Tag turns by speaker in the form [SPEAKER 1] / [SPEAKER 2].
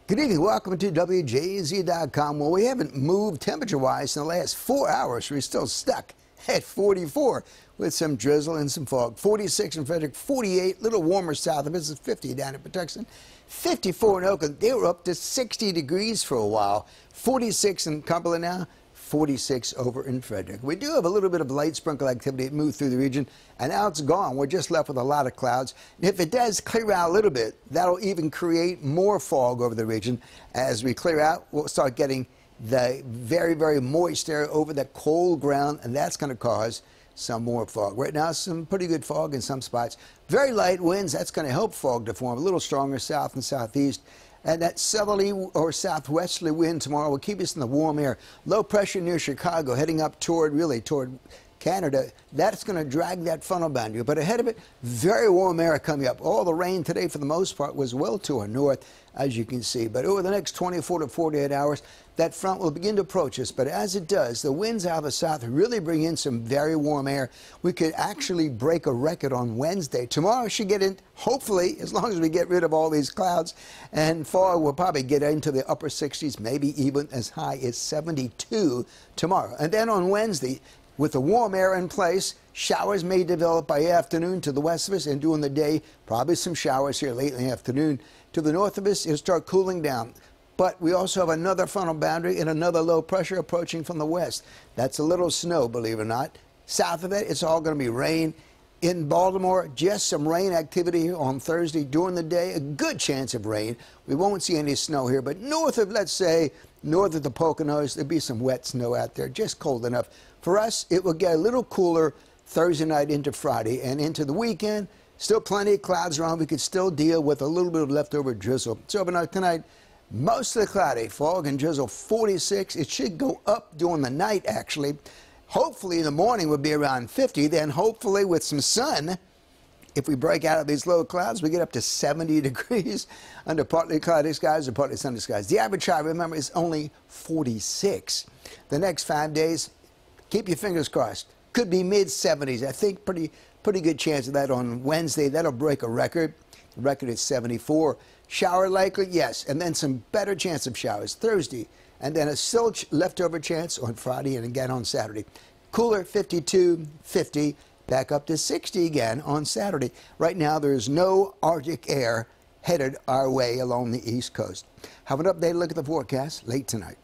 [SPEAKER 1] Good evening. Welcome to WJZ.com. Well, we haven't moved temperature-wise in the last 4 hours. We're still stuck at 44 with some drizzle and some fog. 46 in Frederick, 48, a little warmer south of us. It's 50 down in Patuxent, 54 in Oakland. They were up to 60 degrees for a while. 46 in Cumberland now. 46 over in Frederick. We do have a little bit of light sprinkle activity that moved through the region, and now it's gone. We're just left with a lot of clouds. If it does clear out a little bit, that'll even create more fog over the region. As we clear out, we'll start getting the very, very moist air over the cold ground, and that's going to cause some more fog. Right now, some pretty good fog in some spots. Very light winds, that's going to help fog to form. A little stronger south and southeast. And that southerly or southwesterly wind tomorrow will keep us in the warm air. Low pressure near Chicago, heading up toward Canada. That's going to drag that funnel boundary. But ahead of it, very warm air coming up. All the rain today, for the most part, was well to our north, as you can see. But over the next 24 to 48 hours, that front will begin to approach us. But as it does, the winds out of the south really bring in some very warm air. We could actually break a record on Wednesday. Tomorrow should get in, hopefully, as long as we get rid of all these clouds. And fog will probably get into the upper 60s, maybe even as high as 72 tomorrow. And then on Wednesday, with the warm air in place, showers may develop by afternoon to the west of us, and during the day, probably some showers here late in the afternoon. To the north of us, it'll start cooling down. But we also have another frontal boundary and another low pressure approaching from the west. That's a little snow, believe it or not. South of it, it's all going to be rain. In Baltimore, just some rain activity here on Thursday during the day. A good chance of rain. We won't see any snow here, but north of, let's say, north of the Poconos, there'll be some wet snow out there, just cold enough. For us, it will get a little cooler Thursday night into Friday and into the weekend. Still plenty of clouds around. We could still deal with a little bit of leftover drizzle. So overnight tonight, mostly cloudy, fog and drizzle, 46. It should go up during the night, actually. Hopefully in the morning would be around 50. Then hopefully with some sun, if we break out of these low clouds, we get up to 70 degrees under partly cloudy skies or partly sunny skies. The average high, remember, is only 46. The next 5 days, keep your fingers crossed. Could be mid-70s. I think pretty good chance of that on Wednesday. That'll break a record. The record is 74. Shower likely, yes, and then some better chance of showers Thursday, and then a still leftover chance on Friday and again on Saturday. Cooler, 52, 50, back up to 60 again on Saturday. Right now, there's no Arctic air headed our way along the East Coast. Have an updated look at the forecast late tonight.